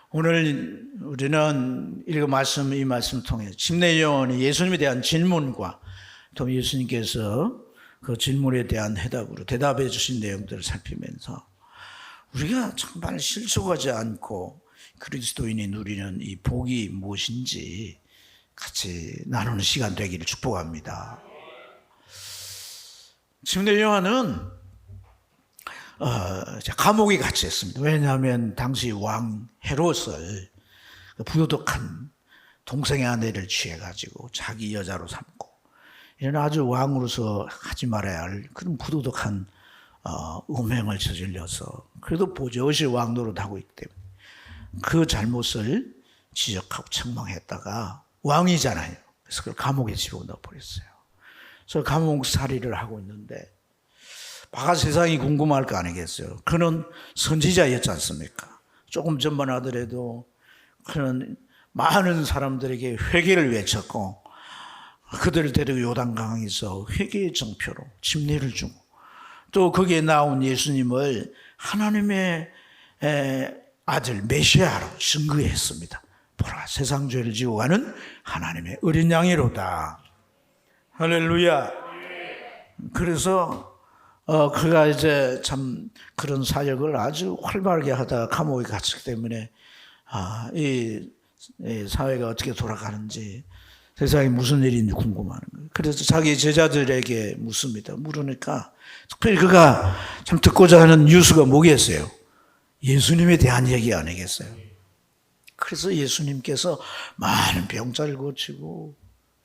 오늘 우리는 읽은 말씀, 이 말씀을 통해 침례요한이 예수님에 대한 질문과 또 예수님께서 그 질문에 대한 해답으로 대답해 주신 내용들을 살피면서 우리가 정말 실족하지 않고 그리스도인이 누리는 이 복이 무엇인지 같이 나누는 시간 되기를 축복합니다. 침례요한은 감옥에 갇혔습니다. 왜냐하면 당시 왕 헤롯을 부도덕한 동생의 아내를 취해가지고 자기 여자로 삼고 이런 아주 왕으로서 하지 말아야 할 그런 부도덕한 음행을 저질러서 그래도 보젓이 왕 노릇하고 있기 때문에 그 잘못을 지적하고 책망했다가 왕이잖아요. 그래서 그걸 감옥에 집어넣어 버렸어요. 그래서 감옥살이를 하고 있는데 바가 세상이 궁금할 거 아니겠어요. 그는 선지자였지 않습니까? 조금 전만 하더라도 그는 많은 사람들에게 회개를 외쳤고 그들을 데리고 요단강에서 회개의 정표로 침례를 주고 또 거기에 나온 예수님을 하나님의 아들 메시아로 증거했습니다. 보라, 세상 죄를 지고 가는 하나님의 어린 양이로다. 할렐루야. 그래서 그가 이제 참 그런 사역을 아주 활발하게 하다가 감옥에 갇혔기 때문에 이 사회가 어떻게 돌아가는지 세상에 무슨 일인지 궁금하는 거예요. 그래서 자기 제자들에게 묻습니다. 물으니까 특별히 그가 참 듣고자 하는 뉴스가 뭐겠어요? 예수님에 대한 얘기 아니겠어요? 그래서 예수님께서 많은 병자를 고치고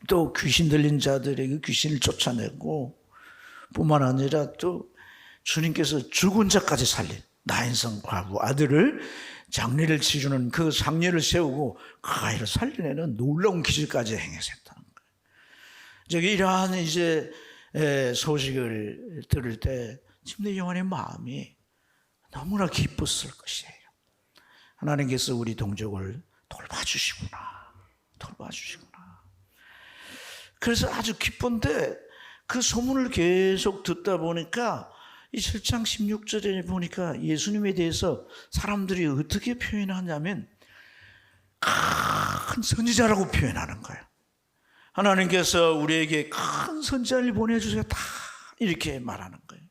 또 귀신 들린 자들에게 귀신을 쫓아내고 뿐만 아니라 또 주님께서 죽은 자까지 살린 나인성 과부 아들을 장례를 치르는 그 장례를 세우고 그 아이를 살려내는 놀라운 기술까지 행했었다는 거예요. 이러한 이제 소식을 들을 때 침례요한의 마음이 너무나 기뻤을 것이에요. 하나님께서 우리 동족을 돌봐주시구나. 그래서 아주 기쁜데 그 소문을 계속 듣다 보니까 이 7장 16절에 보니까 예수님에 대해서 사람들이 어떻게 표현하냐면 큰 선지자라고 표현하는 거예요. 하나님께서 우리에게 큰 선지자를 보내주세요. 다 이렇게 말하는 거예요.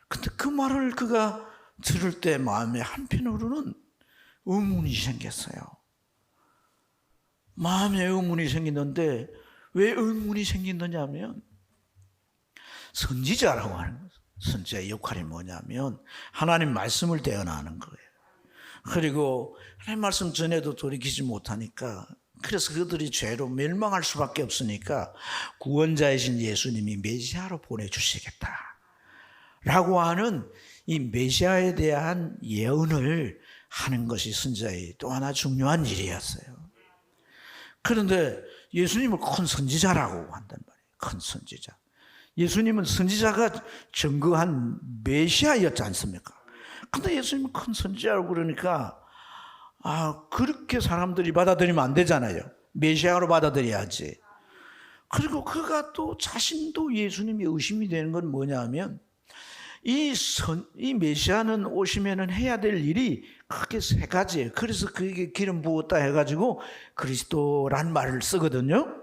근데 그 말을 그가 들을 때 마음에 한편으로는 의문이 생겼어요. 마음에 의문이 생기는데 왜 의문이 생기느냐면 선지자라고 하는 거예요. 선지자의 역할이 뭐냐면 하나님 말씀을 대언하는 거예요. 그리고 하나님 말씀 전에도 돌이키지 못하니까 그래서 그들이 죄로 멸망할 수밖에 없으니까 구원자이신 예수님이 메시아로 보내주시겠다 라고 하는 이 메시아에 대한 예언을 하는 것이 선지자의 또 하나 중요한 일이었어요. 그런데 예수님을 큰 선지자라고 한단 말이에요. 큰 선지자. 예수님은 선지자가 증거한 메시아였지 않습니까? 근데 예수님은 큰 선지자라고 그러니까 그렇게 사람들이 받아들이면 안 되잖아요. 메시아로 받아들여야지. 그리고 그가 또 자신도 예수님이 의심이 되는 건 뭐냐면 이 메시아는 오시면은 해야 될 일이 크게 세 가지예요. 그래서 그에게 기름 부었다 해가지고 그리스도란 말을 쓰거든요.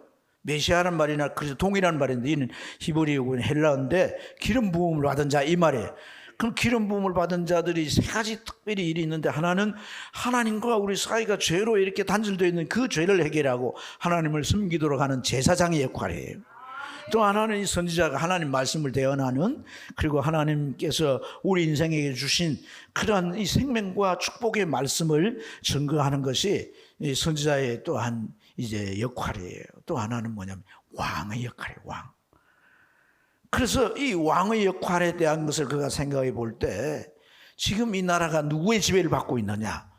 메시아란 말이나 그래서 동일한 말인데 이는 히브리어고 헬라어인데 기름 부음을 받은 자 이 말이에요. 그럼 기름 부음을 받은 자들이 세 가지 특별히 일이 있는데 하나는 하나님과 우리 사이가 죄로 이렇게 단절되어 있는 그 죄를 해결하고 하나님을 섬기도록 하는 제사장의 역할이에요. 또 하나는 이 선지자가 하나님 말씀을 대언하는 그리고 하나님께서 우리 인생에게 주신 그러한 이 생명과 축복의 말씀을 증거하는 것이 이 선지자의 또한 이제 역할이에요. 또 하나는 뭐냐면 왕의 역할이에요. 왕. 그래서 이 왕의 역할에 대한 것을 그가 생각해 볼 때 지금 이 나라가 누구의 지배를 받고 있느냐?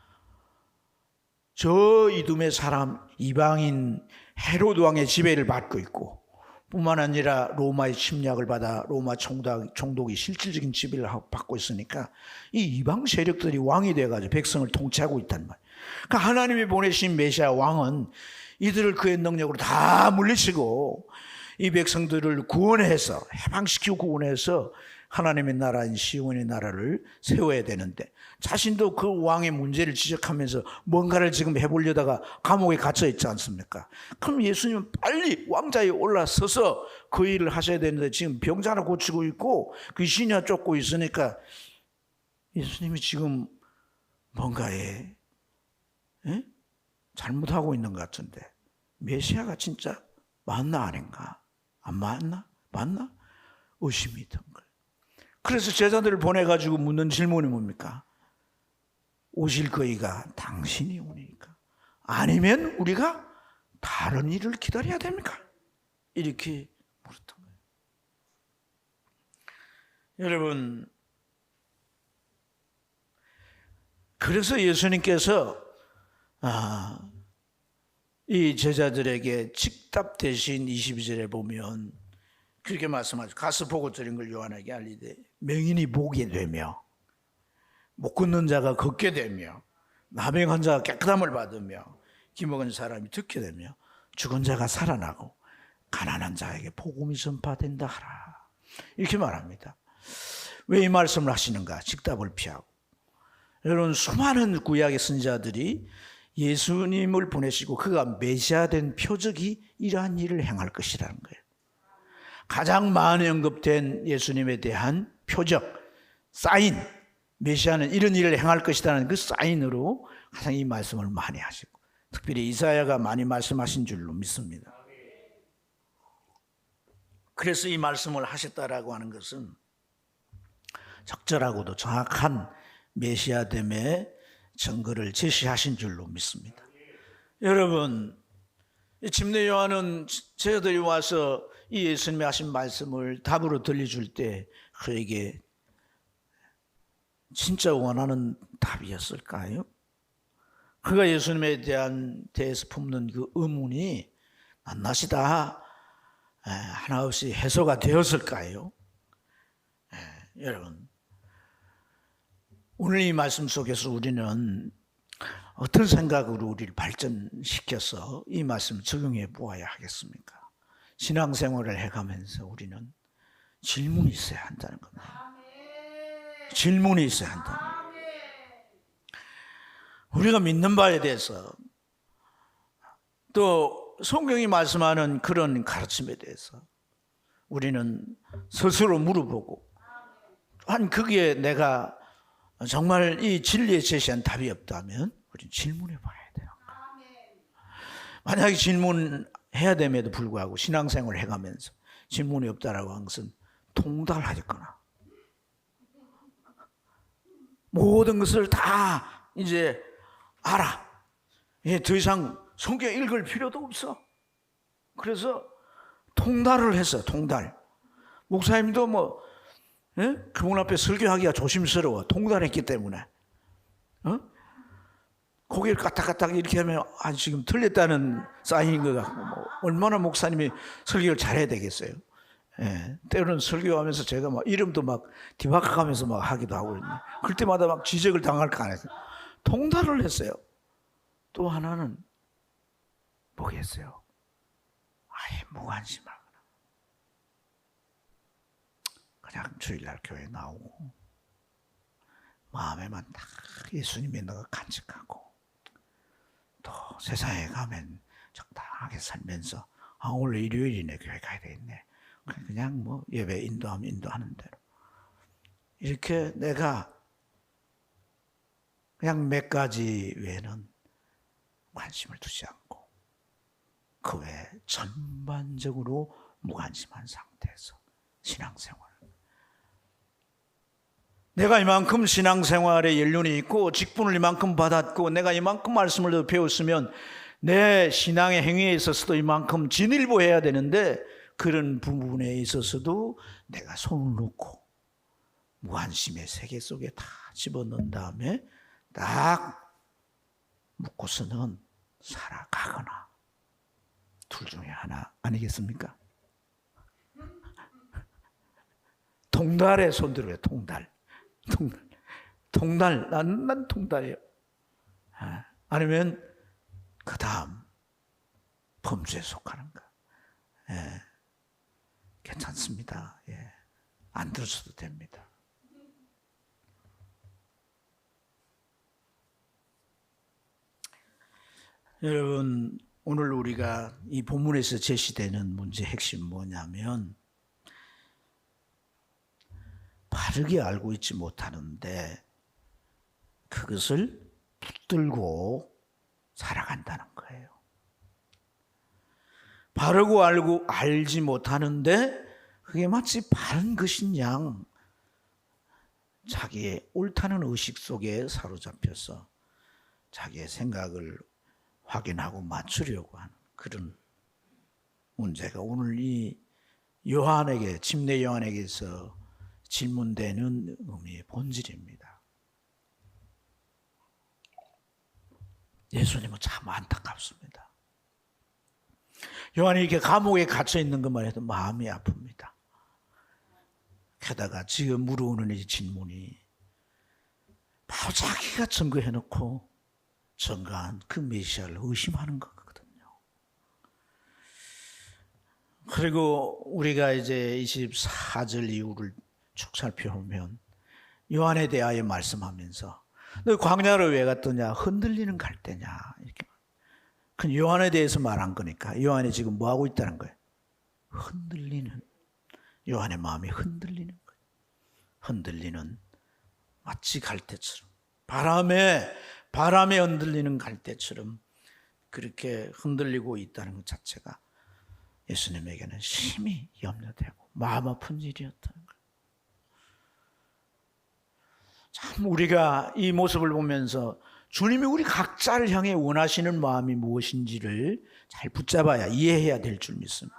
저 이둠의 사람 이방인 헤로드 왕의 지배를 받고 있고 뿐만 아니라 로마의 침략을 받아 로마 총독이 실질적인 지배를 받고 있으니까 이 이방 세력들이 왕이 돼가지고 백성을 통치하고 있단 말이에요. 그러니까 하나님이 보내신 메시아 왕은 이들을 그의 능력으로 다 물리치고 이 백성들을 구원해서 해방시키고 구원해서 하나님의 나라인 시온의 나라를 세워야 되는데 자신도 그 왕의 문제를 지적하면서 뭔가를 지금 해보려다가 감옥에 갇혀 있지 않습니까? 그럼 예수님은 빨리 왕좌에 올라서서 그 일을 하셔야 되는데 지금 병자나 고치고 있고 귀신이나 쫓고 있으니까 예수님이 지금 뭔가에 잘못하고 있는 것 같은데 메시아가 진짜 맞나 아닌가? 안 맞나? 맞나? 의심이 든 거예요. 그래서 제자들을 보내가지고 묻는 질문이 뭡니까? 오실 거이가 당신이 오니까 아니면 우리가 다른 일을 기다려야 됩니까? 이렇게 물었던 거예요. 여러분, 그래서 예수님께서 이 제자들에게 직답 대신 22절에 보면 그렇게 말씀하죠. 가서 보고 들은 걸 요한에게 알리되 맹인이 보게 되며 못 걷는 자가 걷게 되며 나병한 자가 깨끗함을 받으며 기먹은 사람이 듣게 되며 죽은 자가 살아나고 가난한 자에게 복음이 전파된다 하라. 이렇게 말합니다. 왜 이 말씀을 하시는가? 직답을 피하고. 여러분, 수많은 구약의 선지자들이 예수님을 보내시고 그가 메시아된 표적이 이러한 일을 행할 것이라는 거예요. 가장 많이 언급된 예수님에 대한 표적, 사인, 메시아는 이런 일을 행할 것이라는 그 사인으로 항상 이 말씀을 많이 하시고 특별히 이사야가 많이 말씀하신 줄로 믿습니다. 그래서 이 말씀을 하셨다라고 하는 것은 적절하고도 정확한 메시아됨의 증거를 제시하신 줄로 믿습니다. 여러분, 침례 요한은 제자들이 와서 이 예수님이 하신 말씀을 답으로 들려줄 때 그에게 진짜 원하는 답이었을까요? 그가 예수님에 대해서 품는 그 의문이 낱낱이 다 하나 없이 해소가 되었을까요? 여러분, 오늘 이 말씀 속에서 우리는 어떤 생각으로 우리를 발전시켜서 이 말씀을 적용해 보아야 하겠습니까? 신앙생활을 해가면서 우리는 질문이 있어야 한다는 겁니다. 질문이 있어야 한다는 겁니다. 우리가 믿는 바에 대해서 또 성경이 말씀하는 그런 가르침에 대해서 우리는 스스로 물어보고 한 거기에 내가 정말 이 진리에 제시한 답이 없다면 우리는 질문해 봐야 돼요. 만약에 질문해야 됨에도 불구하고 신앙생활을 해가면서 질문이 없다라고 하는 것은 통달하겠거나 모든 것을 다 이제 알아. 더 이상 성경 읽을 필요도 없어. 그래서 통달을 했어요. 통달. 목사님도 그분 앞에 설교하기가 조심스러워. 통달했기 때문에. 고개를 까딱까딱 이렇게 하면 지금 틀렸다는 사인인 것 같고 얼마나 목사님이 설교를 잘해야 되겠어요. 때로는 설교하면서 제가 막 이름도 막 뒤바꿔가면서 막 하기도 하고 그럴 때마다 막 지적을 당할까 안 해서 통달을 했어요. 또 하나는 뭐겠어요? 아예 무관심하거나 그냥 주일날 교회 나오고 마음에만 딱 예수님의 너가 간직하고 또 세상에 가면 적당하게 살면서 오늘 일요일이네 교회 가야 되겠네 그냥 뭐 예배 인도하면 인도하는 대로 이렇게 내가 그냥 몇 가지 외에는 관심을 두지 않고 그 외에 전반적으로 무관심한 상태에서 신앙생활 내가 이만큼 신앙생활에 연륜이 있고 직분을 이만큼 받았고 내가 이만큼 말씀을 더 배웠으면 내 신앙의 행위에 있어서도 이만큼 진일보해야 되는데 그런 부분에 있어서도 내가 손을 놓고 무관심의 세계 속에 다 집어넣은 다음에 딱 묻고서는 살아가거나 둘 중에 하나 아니겠습니까? 통달에 손들어요. 통달. 난 통달이에요. 아니면 그 다음 범죄에 속하는가? 괜찮습니다. 안 들으셔도 됩니다. 여러분, 오늘 우리가 이 본문에서 제시되는 문제의 핵심 뭐냐면, 바르게 알고 있지 못하는데 그것을 붙들고 살아간다는 거예요. 바르고 알지 못하는데 그게 마치 바른 것인 양 자기의 옳다는 의식 속에 사로잡혀서 자기의 생각을 확인하고 맞추려고 하는 그런 문제가 오늘 이 요한에게, 침례 요한에게서 질문되는 의미의 본질입니다. 예수님은 참 안타깝습니다. 요한이 이렇게 감옥에 갇혀 있는 것만 해도 마음이 아픕니다. 게다가 지금 물어오는 이 질문이 바로 자기가 증거해놓고 증거한 그 메시아를 의심하는 거거든요. 그리고 우리가 이제 24절 이후를 쭉 살펴보면 요한에 대하여 말씀하면서 너 광야를 왜 갔더냐? 흔들리는 갈대냐? 이렇게. 그 요한에 대해서 말한 거니까 요한이 지금 뭐 하고 있다는 거예요? 흔들리는, 요한의 마음이 흔들리는 거예요. 흔들리는, 마치 갈대처럼 바람에 흔들리는 갈대처럼 그렇게 흔들리고 있다는 것 자체가 예수님에게는 심히 염려되고 마음 아픈 일이었다는 거예요. 참 우리가 이 모습을 보면서 주님이 우리 각자를 향해 원하시는 마음이 무엇인지를 잘 붙잡아야 이해해야 될 줄 믿습니다.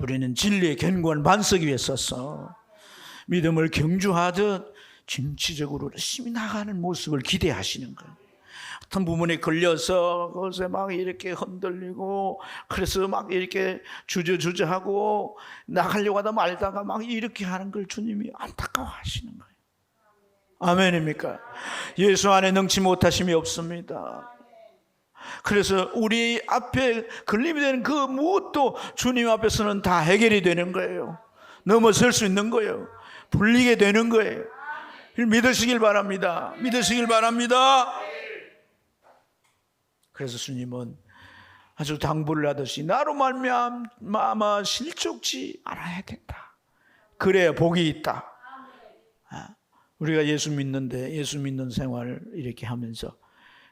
우리는 진리의 견고한 반석 위에 서서 믿음을 경주하듯 진취적으로 열심히 나가는 모습을 기대하시는 거예요. 어떤 부분에 걸려서 그것에 막 이렇게 흔들리고 그래서 막 이렇게 주저하고 나가려고 하다 말다가 막 이렇게 하는 걸 주님이 안타까워하시는 거예요. 아멘입니까? 예수 안에 능치 못하심이 없습니다. 그래서 우리 앞에 걸림이 되는 그 무엇도 주님 앞에서는 다 해결이 되는 거예요. 넘어설 수 있는 거예요. 불리게 되는 거예요. 믿으시길 바랍니다. 믿으시길 바랍니다. 그래서 주님은 아주 당부를 하듯이 나로 말미암아 실족지 않아야 된다. 그래야 복이 있다. 우리가 예수 믿는데 예수 믿는 생활을 이렇게 하면서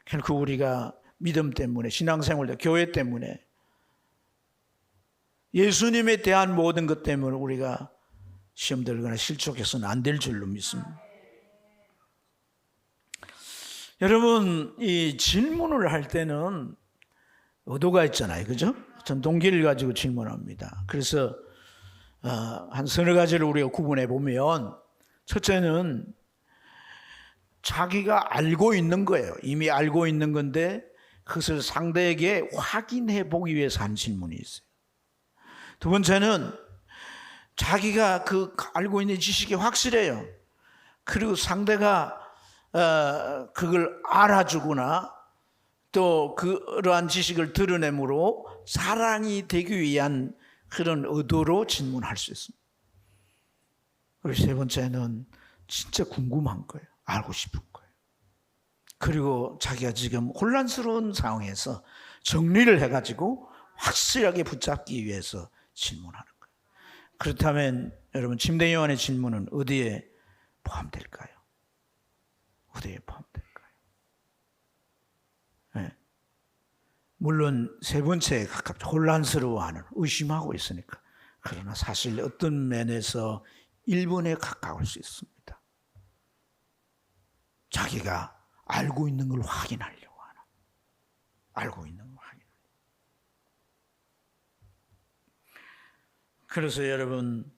결국 우리가 믿음 때문에 신앙생활, 교회 때문에 예수님에 대한 모든 것 때문에 우리가 시험 들거나 실족해서는 안 될 줄로 믿습니다. 여러분, 이 질문을 할 때는 의도가 있잖아요. 그죠? 전 동기를 가지고 질문합니다. 그래서 한 서너 가지를 우리가 구분해 보면 첫째는 자기가 알고 있는 거예요. 이미 알고 있는 건데 그것을 상대에게 확인해 보기 위해서 한 질문이 있어요. 두 번째는 자기가 그 알고 있는 지식이 확실해요. 그리고 상대가 그걸 알아주거나 또 그러한 지식을 드러내므로 사랑이 되기 위한 그런 의도로 질문할 수 있습니다. 그리고 세 번째는 진짜 궁금한 거예요. 알고 싶은 거예요. 그리고 자기가 지금 혼란스러운 상황에서 정리를 해가지고 확실하게 붙잡기 위해서 질문하는 거예요. 그렇다면 여러분 침례 요한의 질문은 어디에 포함될까요? 어디에 포함될까요? 네. 물론 세 번째에 가깝죠. 혼란스러워하는, 의심하고 있으니까. 그러나 사실 어떤 면에서 1번에 가까울 수 있습니다. 자기가 알고 있는 걸 확인하려고 하는, 알고 있는 걸 확인하려고. 그래서 여러분,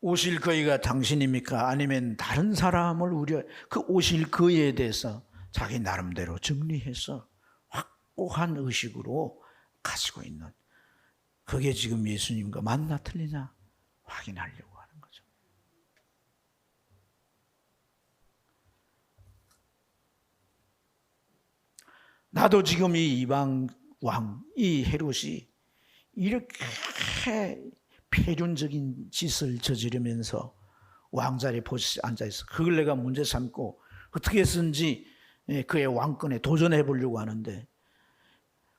오실 그이가 당신입니까? 아니면 다른 사람을 그 오실 그에 대해서 자기 나름대로 정리해서 확고한 의식으로 가지고 있는, 그게 지금 예수님과 맞나 틀리냐 확인하려고 하는 거죠. 나도 지금 이 이방 왕, 이 헤롯이 이렇게 폐륜적인 짓을 저지르면서 왕자리에 포스에 앉아있어. 그걸 내가 문제 삼고 어떻게 해서든지 그의 왕권에 도전해 보려고 하는데,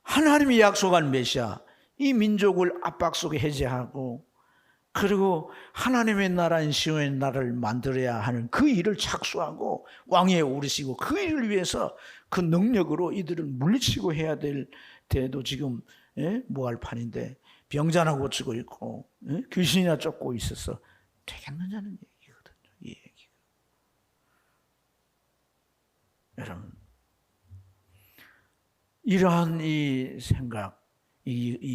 하나님이 약속한 메시아, 이 민족을 압박 속에 해제하고 그리고 하나님의 나라인 시온의 나라를 만들어야 하는 그 일을 착수하고 왕위에 오르시고 그 일을 위해서 그 능력으로 이들을 물리치고 해야 될 때도 지금 뭐할 판인데 병자나 고치고 있고 귀신이나 쫓고 있어서 되겠느냐는 얘기거든요. 이 얘기가. 여러분, 이러한 이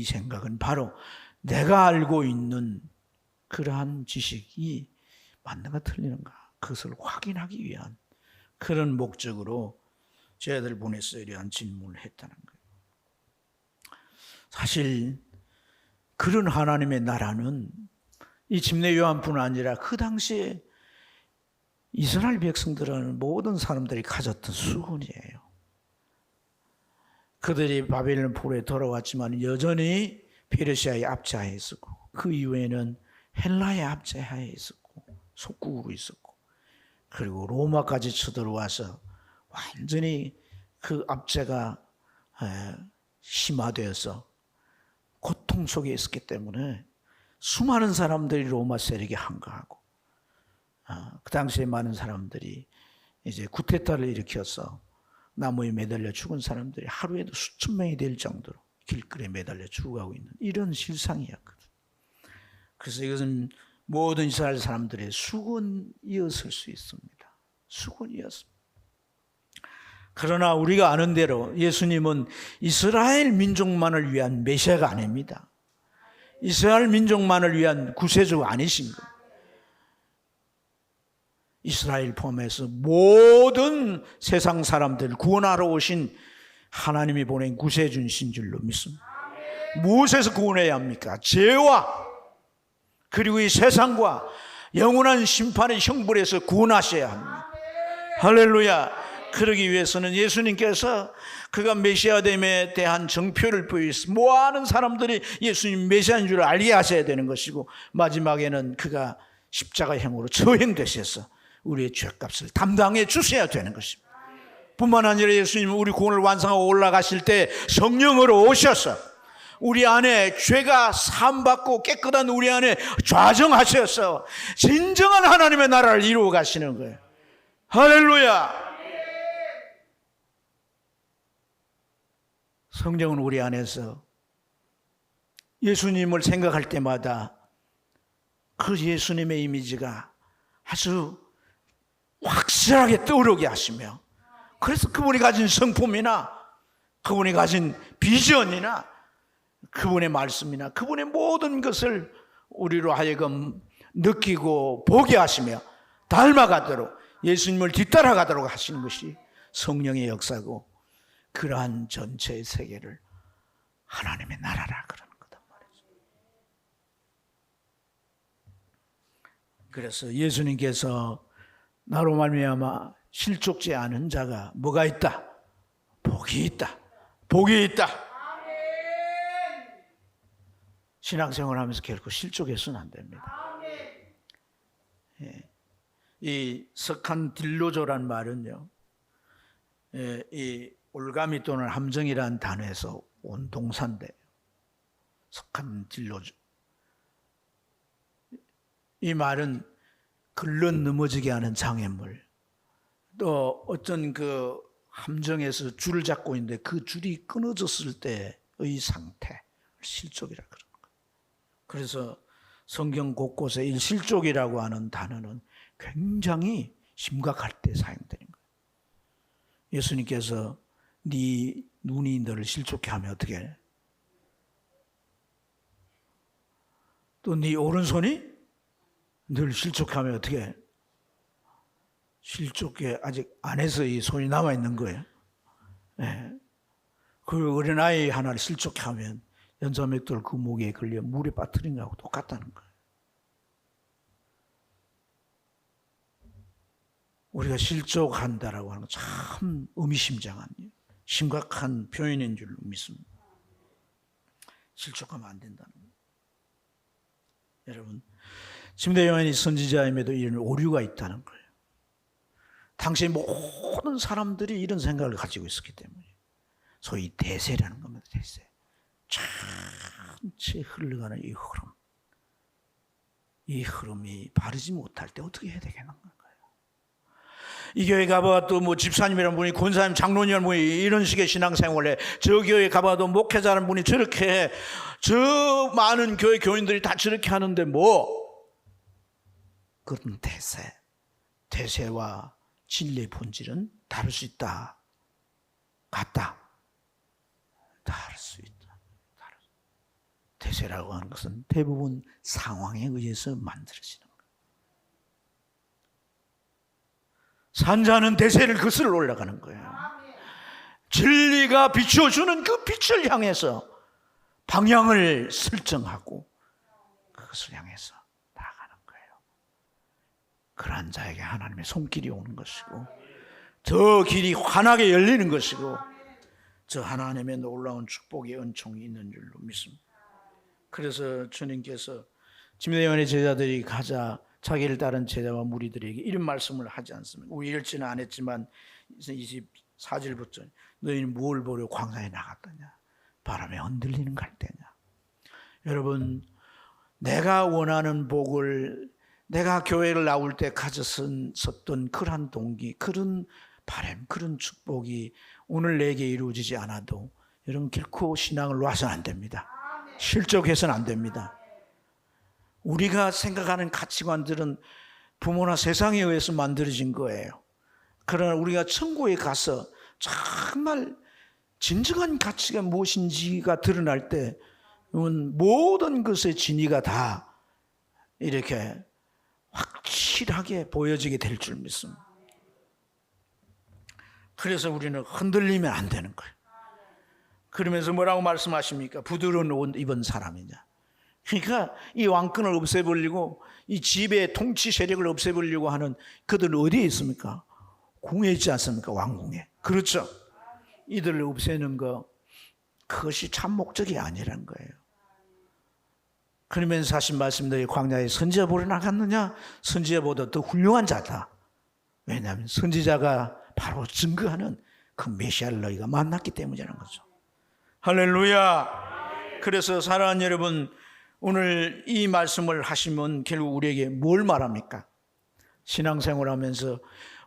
생각은 바로 내가 알고 있는 그러한 지식이 맞는가 틀리는가 그것을 확인하기 위한 그런 목적으로 저희들 보내서 이러한 질문을 했다는 거예요. 사실 그런 하나님의 나라는 이 집례 요한뿐 아니라 그 당시에 이스라엘 백성들은 모든 사람들이 가졌던 수건이에요. 그들이 바벨론 포로에 돌아왔지만 여전히 페르시아의 압제하에 있었고 그 이후에는 헬라의 압제하에 있었고 속국으로 있었고 그리고 로마까지 쳐들어와서 완전히 그 압제가 심화되어서 고통 속에 있었기 때문에 수많은 사람들이 로마 세력에 항거하고 그 당시에 많은 사람들이 이제 쿠데타를 일으켜서 나무에 매달려 죽은 사람들이 하루에도 수천 명이 될 정도로 길거리에 매달려 죽어가고 있는 이런 실상이었거든. 그래서 이것은 모든 이스라엘 사람들의 수건이었을 수 있습니다. 수건이었습니다. 그러나 우리가 아는 대로 예수님은 이스라엘 민족만을 위한 메시아가 아닙니다. 이스라엘 민족만을 위한 구세주가 아니신 거예요. 이스라엘 포함해서 모든 세상 사람들을 구원하러 오신 하나님이 보낸 구세주신 줄로 믿습니다. 무엇에서 구원해야 합니까? 죄와 그리고 이 세상과 영원한 심판의 형벌에서 구원하셔야 합니다. 할렐루야. 그러기 위해서는 예수님께서 그가 메시아됨에 대한 정표를 보여서 모아는 사람들이 예수님 메시아인 줄 알게 하셔야 되는 것이고 마지막에는 그가 십자가형으로 처형되셔서 우리의 죄값을 담당해 주셔야 되는 것입니다. 뿐만 아니라 예수님은 우리 구원을 완성하고 올라가실 때 성령으로 오셔서 우리 안에 죄가 사함받고 깨끗한 우리 안에 좌정하셔서 진정한 하나님의 나라를 이루어 가시는 거예요. 할렐루야. 성령은 우리 안에서 예수님을 생각할 때마다 그 예수님의 이미지가 아주 확실하게 떠오르게 하시며 그래서 그분이 가진 성품이나 그분이 가진 비전이나 그분의 말씀이나 그분의 모든 것을 우리로 하여금 느끼고 보게 하시며 닮아가도록 예수님을 뒤따라가도록 하시는 것이 성령의 역사고 그러한 전체의 세계를 하나님의 나라라 그러는 거단 말이죠. 그래서 예수님께서 나로 말미암아 실족지 않은 자가 뭐가 있다? 복이 있다. 복이 있다. 신앙생활 하면서 결코 실족해서는 안 됩니다. 이 석한딜로조란 말은요, 이 올가미 또는 함정이라는 단어에서 온 동사인데 석한딜로조. 이 말은 걸러 넘어지게 하는 장애물, 또 어떤 그 함정에서 줄을 잡고 있는데 그 줄이 끊어졌을 때의 상태, 실족이라 그러는 거예요. 그래서 성경 곳곳에 이 실족이라고 하는 단어는 굉장히 심각할 때 사용되는 거예요. 예수님께서 네 눈이 너를 실족케 하면 어떻게 해? 또 네 오른손이 늘 실족케 하면 어떻게 해? 실족에 아직 안에서 이 손이 남아있는 거예요. 네. 그 어린아이 하나를 실족케 하면 연자맥도를 그 목에 걸려 물에 빠뜨린 거하고 똑같다는 거예요. 우리가 실족한다라고 하는 건 참 의미심장한 심각한 표현인 줄 믿습니다. 실족하면 안 된다는 거예요. 여러분, 침대 요한이 선지자임에도 이런 오류가 있다는 거예요. 당시 모든 사람들이 이런 생각을 가지고 있었기 때문에 소위 대세라는 겁니다. 대세. 전체 흘러가는 이 흐름. 이 흐름이 바르지 못할 때 어떻게 해야 되겠는 거예요? 이 교회 가봐도 뭐 집사님이라는 분이, 권사님, 장로님이라는 분이 이런 식의 신앙생활을 해. 저 교회 가봐도 목회자라는 분이 저렇게 해. 저 많은 교회 교인들이 다 저렇게 하는데 뭐. 그런 대세와 진리의 본질은 다를 수 있다. 같다. 다를 수 있다. 대세라고 하는 것은 대부분 상황에 의해서 만들어지는 거예요. 산자는 대세를 거슬러 올라가는 거예요. 진리가 비추어주는 그 빛을 향해서 방향을 설정하고 그것을 향해서 나아가는 거예요. 그러한 자에게 하나님의 손길이 오는 것이고, 저 길이 환하게 열리는 것이고, 저 하나님의 놀라운 축복의 은총이 있는 줄로 믿습니다. 그래서 주님께서 침례 요한의 제자들이 가자 자기를 따른 제자와 무리들에게 이런 말씀을 하지 않습니까? 우리 읽지는 안 했지만 24절부터 너희는 뭘 보려 광야에 나갔더냐? 바람에 흔들리는 갈대냐? 여러분, 내가 원하는 복을 내가 교회를 나올 때 가졌었던 그런 동기, 그런 바람, 그런 축복이 오늘 내게 이루어지지 않아도 여러분 결코 신앙을 놔서는 안 됩니다. 실족해서는 안 됩니다. 우리가 생각하는 가치관들은 부모나 세상에 의해서 만들어진 거예요. 그러나 우리가 천국에 가서 정말 진정한 가치가 무엇인지가 드러날 때 모든 것의 진위가 다 이렇게 확실하게 보여지게 될 줄 믿습니다. 그래서 우리는 흔들리면 안 되는 거예요. 그러면서 뭐라고 말씀하십니까? 부드러운 옷 입은 사람이냐. 그러니까 이 왕권을 없애버리고 이 지배 통치 세력을 없애버리려고 하는 그들은 어디에 있습니까? 궁에 있지 않습니까? 왕궁에. 그렇죠. 이들을 없애는 거, 그것이 참 목적이 아니라는 거예요. 그러면서 하신 말씀들이 광야에 선지자 보러 나갔느냐? 선지자보다 더 훌륭한 자다. 왜냐하면 선지자가 바로 증거하는 그 메시아를 너희가 만났기 때문이라는 거죠. 할렐루야. 그래서 사랑하는 여러분, 오늘 이 말씀을 하시면 결국 우리에게 뭘 말합니까? 신앙생활하면서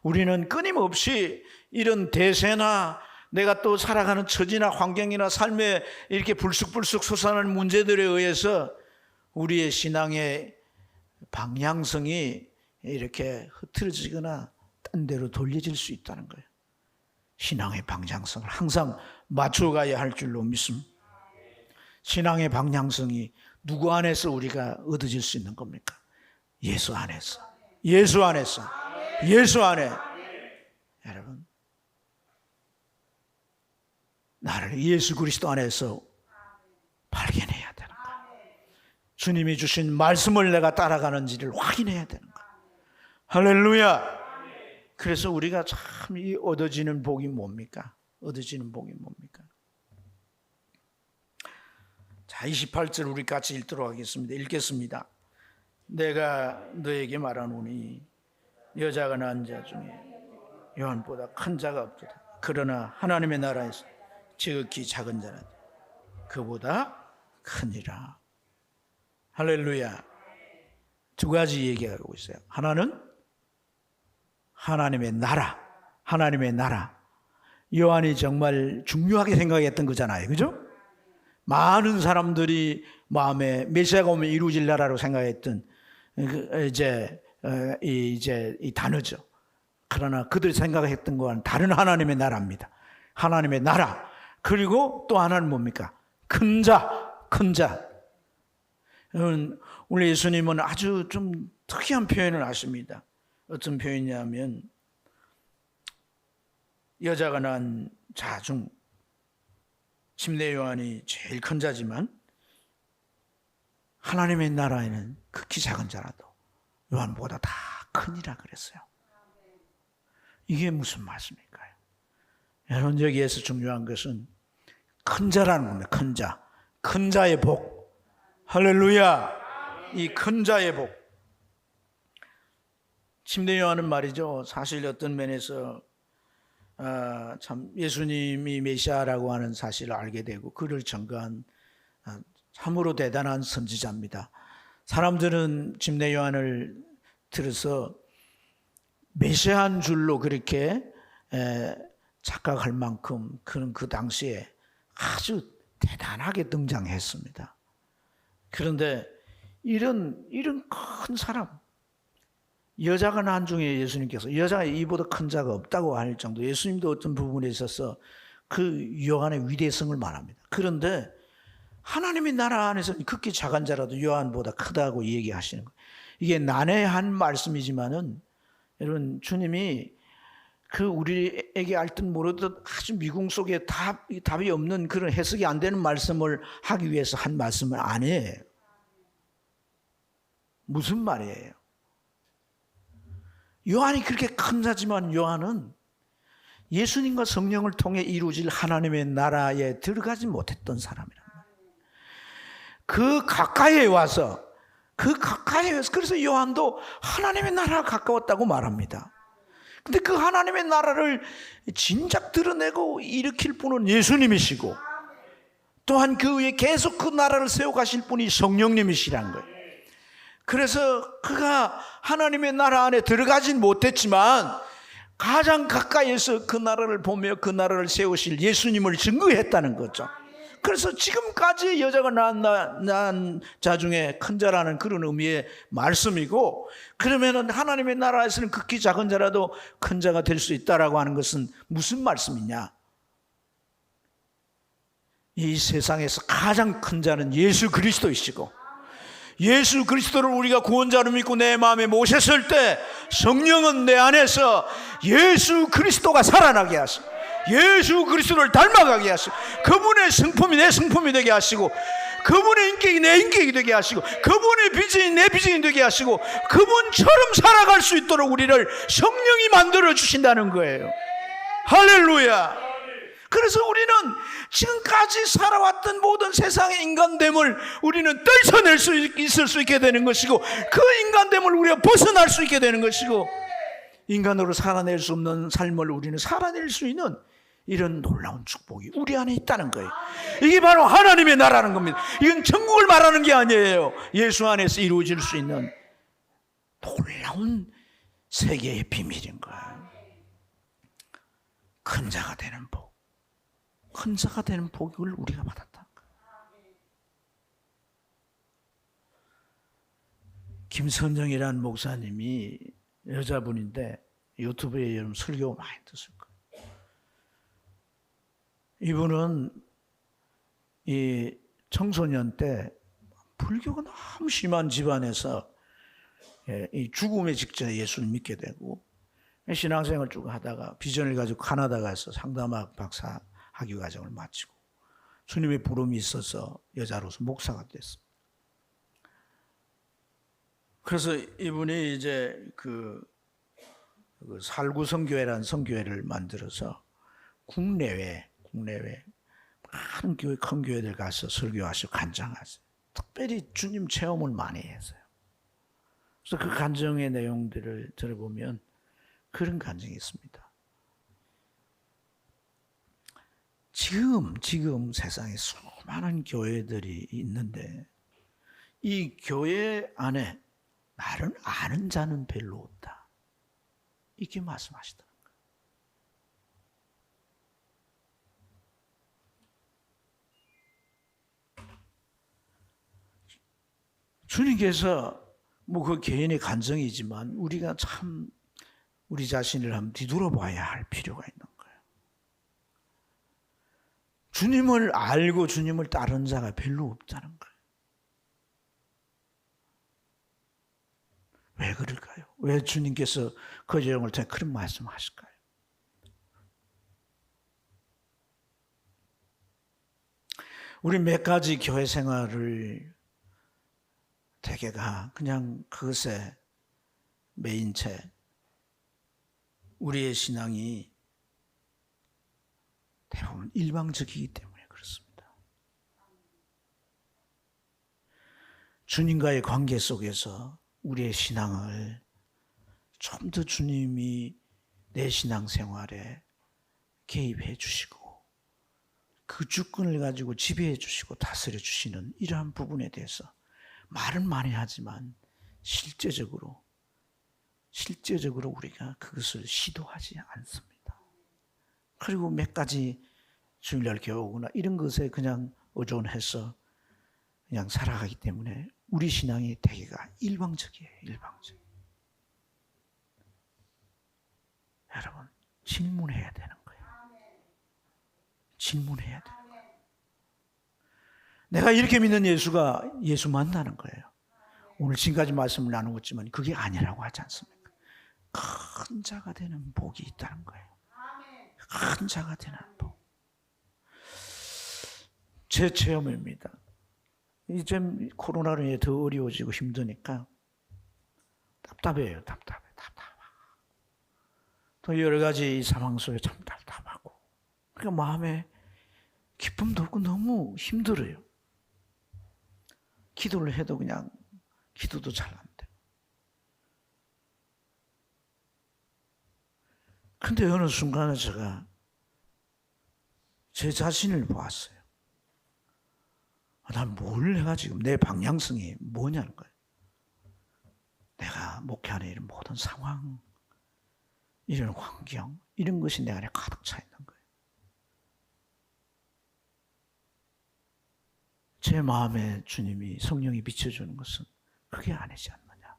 우리는 끊임없이 이런 대세나 내가 또 살아가는 처지나 환경이나 삶에 이렇게 불쑥불쑥 솟아나는 문제들에 의해서 우리의 신앙의 방향성이 이렇게 흐트러지거나 딴 데로 돌려질 수 있다는 거예요. 신앙의 방향성을 항상 맞춰가야 할 줄로 믿습니다. 신앙의 방향성이 누구 안에서 우리가 얻어질 수 있는 겁니까? 예수 안에서. 예수 안에서. 예수 안에. 여러분, 나를 예수 그리스도 안에서 발견해야 되는 거예요. 주님이 주신 말씀을 내가 따라가는지를 확인해야 되는 거예요. 할렐루야. 그래서 우리가 참 이 얻어지는 복이 뭡니까? 얻어지는 복이 뭡니까? 자, 28절 우리 같이 읽도록 하겠습니다. 읽겠습니다. 내가 너에게 말하노니 여자가 낳은 자 중에 요한보다 큰 자가 없도다. 그러나 하나님의 나라에서 지극히 작은 자는 그보다 크니라. 할렐루야. 두 가지 얘기하고 있어요. 하나는 하나님의 나라. 하나님의 나라. 요한이 정말 중요하게 생각했던 거잖아요. 그죠? 많은 사람들이 마음에 메시아가 오면 이루어질 나라로 생각했던 이 단어죠. 그러나 그들이 생각했던 건 다른 하나님의 나라입니다. 하나님의 나라. 그리고 또 하나는 뭡니까? 큰 자, 큰 자. 우리 예수님은 아주 좀 특이한 표현을 하십니다. 어떤 표현이냐면 여자가 낳은 자 중 침례 요한이 제일 큰 자지만 하나님의 나라에는 극히 작은 자라도 요한보다 다 크니라 그랬어요. 이게 무슨 말씀일까요? 여러분, 여기에서 중요한 것은 큰 자라는 겁니다. 큰 자. 큰 자의 복. 할렐루야. 이 큰 자의 복. 침례요한은 말이죠, 사실 어떤 면에서 참 예수님이 메시아라고 하는 사실을 알게 되고 그를 증거한 참으로 대단한 선지자입니다. 사람들은 침례요한을 들어서 메시아인 줄로 그렇게 착각할 만큼 그는 그 당시에 아주 대단하게 등장했습니다. 그런데 이런 큰 사람, 여자가 난 중에 예수님께서 여자가 이보다 큰 자가 없다고 할 정도, 예수님도 어떤 부분에 있어서 그 요한의 위대성을 말합니다. 그런데 하나님의 나라 안에서는 극히 작은 자라도 요한보다 크다고 얘기하시는 거예요. 이게 난해한 말씀이지만은 여러분, 주님이 그 우리에게 알듯 모르듯 아주 미궁 속에 답이 없는 그런 해석이 안 되는 말씀을 하기 위해서 한 말씀은 아니에요. 무슨 말이에요? 요한이 그렇게 큰 자지만 요한은 예수님과 성령을 통해 이루어질 하나님의 나라에 들어가지 못했던 사람이란 말이에요. 그 가까이에 와서 그래서 요한도 하나님의 나라가 가까웠다고 말합니다. 근데 그 하나님의 나라를 진작 드러내고 일으킬 분은 예수님이시고 또한 그 위에 계속 그 나라를 세워가실 분이 성령님이시란 거예요. 그래서 그가 하나님의 나라 안에 들어가진 못했지만 가장 가까이에서 그 나라를 보며 그 나라를 세우실 예수님을 증거했다는 거죠. 그래서 지금까지 여자가 낳은 자 중에 큰 자라는 그런 의미의 말씀이고, 그러면은 하나님의 나라에서는 극히 작은 자라도 큰 자가 될 수 있다라고 하는 것은 무슨 말씀이냐? 이 세상에서 가장 큰 자는 예수 그리스도이시고, 예수 그리스도를 우리가 구원자로 믿고 내 마음에 모셨을 때 성령은 내 안에서 예수 그리스도가 살아나게 하시고 예수 그리스도를 닮아가게 하시고 그분의 성품이 내 성품이 되게 하시고 그분의 인격이 내 인격이 되게 하시고 그분의 비전이 내 비전이 되게 하시고 그분처럼 살아갈 수 있도록 우리를 성령이 만들어 주신다는 거예요. 할렐루야. 그래서 우리는 지금까지 살아왔던 모든 세상의 인간됨을 우리는 떨쳐낼 수 있을 수 있게 되는 것이고 그 인간됨을 우리가 벗어날 수 있게 되는 것이고 인간으로 살아낼 수 없는 삶을 우리는 살아낼 수 있는 이런 놀라운 축복이 우리 안에 있다는 거예요. 이게 바로 하나님의 나라는 겁니다. 이건 천국을 말하는 게 아니에요. 예수 안에서 이루어질 수 있는 놀라운 세계의 비밀인 거예요. 큰 자가 되는 복. 큰 자가 되는 복을 우리가 받았다. 김선정이라는 목사님이 여자분인데 유튜브에 여러분 설교 많이 듣을 거예요. 이분은 이 청소년 때 불교가 너무 심한 집안에서 이 죽음의 직전에 예수를 믿게 되고 신앙생활을 쭉 하다가 비전을 가지고 카나다 가서 상담학 박사 학위 과정을 마치고 주님의 부름이 있어서 여자로서 목사가 됐습니다. 그래서 이분이 이제 그 살구 성교회라는 성교회를 만들어서 국내외 많은 교회, 큰 교회들 가서 설교하시고 간증하세요. 특별히 주님 체험을 많이 했어요. 그래서 그 간증의 내용들을 들어보면 그런 간증이 있습니다. 지금 세상에 수많은 교회들이 있는데 이 교회 안에 나를 아는 자는 별로 없다. 이렇게 말씀하시더라고요. 주님께서 뭐 그 개인의 간증이지만 우리가 참 우리 자신을 한번 뒤돌아봐야 할 필요가 있는 거예요. 주님을 알고 주님을 따르는 자가 별로 없다는 거예요. 왜 그럴까요? 왜 주님께서 그 내용을 통해 그런 말씀을 하실까요? 우리 몇 가지 교회 생활을 대개가 그냥 그것에 매인 채 우리의 신앙이 대부분 일방적이기 때문에 그렇습니다. 주님과의 관계 속에서 우리의 신앙을 좀 더 주님이 내 신앙생활에 개입해 주시고 그 주권을 가지고 지배해 주시고 다스려 주시는 이러한 부분에 대해서 말은 많이 하지만 실제적으로 우리가 그것을 시도하지 않습니다. 그리고 몇 가지 주일날 교회오거나 이런 것에 그냥 의존해서 그냥 살아가기 때문에 우리 신앙의 대개가 일방적이에요. 일방적. 여러분, 질문해야 되는 거예요. 질문해야 되는 거예요. 내가 이렇게 믿는 예수가 예수 만나는 거예요. 오늘 지금까지 말씀을 나누었지만 그게 아니라고 하지 않습니까? 큰 자가 되는 복이 있다는 거예요. 큰 자가 되는 복. 제 체험입니다. 이제 코로나로 인해 더 어려워지고 힘드니까 답답해요. 답답해. 또 여러 가지 상황 속에 참 답답하고 그러니까 마음에 기쁨도 없고 너무 힘들어요. 기도를 해도 그냥 기도도 잘 안 돼요. 근데 어느 순간에 제가 제 자신을 보았어요. 난 뭘 내가 지금 내 방향성이 뭐냐는 거예요. 내가 목회하는 이런 모든 상황, 이런 환경, 이런 것이 내 안에 가득 차 있는 거예요. 제 마음에 주님이 성령이 비춰주는 것은 그게 아니지 않느냐.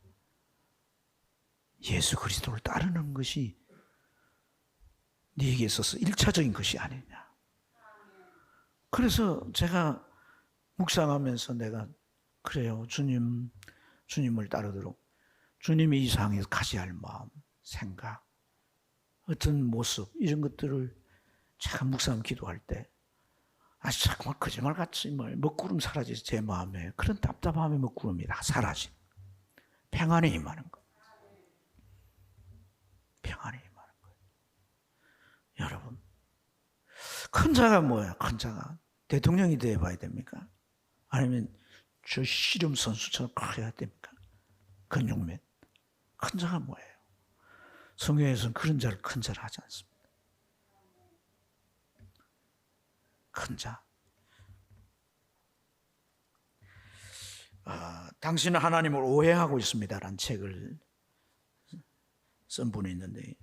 예수 그리스도를 따르는 것이 네게 있어서 1차적인 것이 아니냐. 그래서 제가 묵상하면서 내가 그래요. 주님을 따르도록 주님이 이 상황에서 가져야 할 마음, 생각, 어떤 모습 이런 것들을 제가 묵상 기도할 때 정말 거짓말같이 먹구름 사라져서 제 마음에 그런 답답함의 먹구름이 다 사라진 평안에 임하는 거. 평안에 임하는 거예요. 여러분, 큰 자가 뭐예요? 큰 자가 대통령이 되어봐야 됩니까? 아니면 저 씨름 선수처럼 커야 됩니까? 근육맨. 큰 자가 뭐예요? 성경에서는 그런 자를 큰 자를 하지 않습니다. 큰 자. 당신은 하나님을 오해하고 있습니다라는 책을 쓴 분이 있는데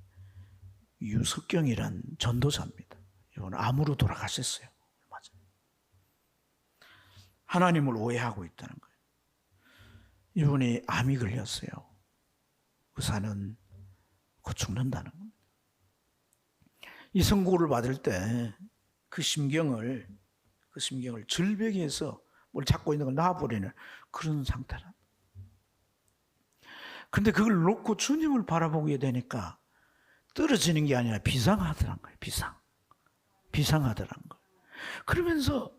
유석경이란 전도사입니다. 이분은 암으로 돌아가셨어요. 맞아요. 하나님을 오해하고 있다는 거예요. 이분이 암이 걸렸어요. 의사는 곧 죽는다는 겁니다. 이 선고를 받을 때 그 심경을 절벽에서 뭘 잡고 있는 걸 놔버리는 그런 상태라. 근데 그걸 놓고 주님을 바라보게 되니까 떨어지는 게 아니라 비상하더란 거예요. 비상하더란 거예요. 그러면서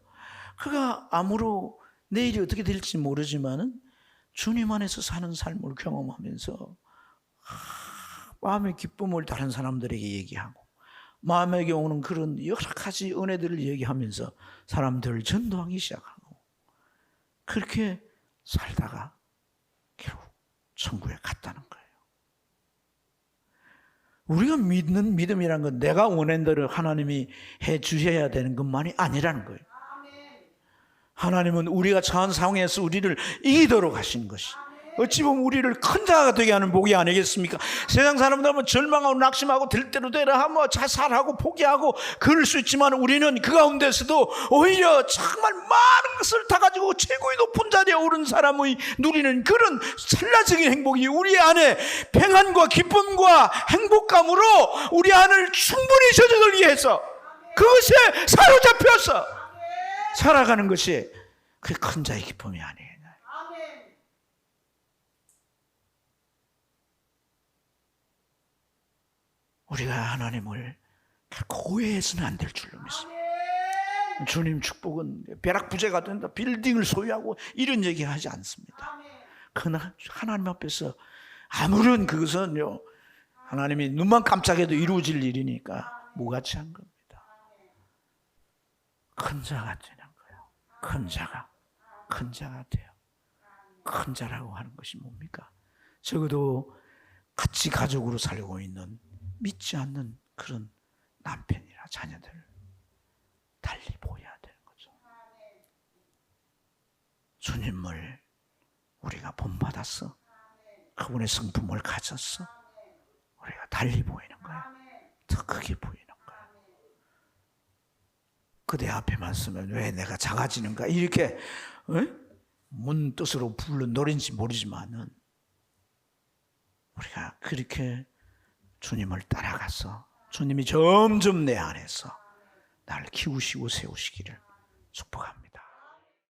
그가 암으로 내일이 어떻게 될지 모르지만은 주님 안에서 사는 삶을 경험하면서 마음의 기쁨을 다른 사람들에게 얘기하고 마음에게 오는 그런 여러 가지 은혜들을 얘기하면서 사람들을 전도하기 시작하고 그렇게 살다가 결국 천국에 갔다는 거예요. 우리가 믿는 믿음이라는 건 내가 원하는 대로 하나님이 해 주셔야 되는 것만이 아니라는 거예요. 하나님은 우리가 처한 상황에서 우리를 이기도록 하신 것이 어찌 보면 우리를 큰 자가 되게 하는 복이 아니겠습니까? 세상 사람들은 절망하고 낙심하고 될 대로 되라 하며 자살하고 포기하고 그럴 수 있지만 우리는 그 가운데서도 오히려 정말 많은 것을 다 가지고 최고의 높은 자리에 오른 사람의 누리는 그런 찰나적인 행복이 우리 안에 평안과 기쁨과 행복감으로 우리 안을 충분히 젖어들게 해서 그것에 사로잡혀서 살아가는 것이 그 큰 자의 기쁨이 아니에요. 우리가 하나님을 결코 오해해서는 안 될 줄로 믿습니다. 주님 축복은 벼락부재가 된다, 빌딩을 소유하고 이런 얘기 하지 않습니다. 그러나 하나님 앞에서 아무런 그것은요, 하나님이 눈만 깜짝해도 이루어질 일이니까 무가치한 겁니다. 큰 자가 되는 거예요. 큰 자가 돼요. 큰 자라고 하는 것이 뭡니까? 적어도 같이 가족으로 살고 있는 믿지 않는 그런 남편이나 자녀들 달리 보여야 되는 거죠. 주님을 우리가 본받았어. 그분의 성품을 가졌어. 우리가 달리 보이는 거야. 더 크게 보이는 거야. 그대 앞에만 서면 왜 내가 작아지는가? 이렇게 뭔 뜻으로 부른 노래인지 모르지만은 우리가 그렇게 주님을 따라가서 주님이 점점 내 안에서 나를 키우시고 세우시기를 축복합니다.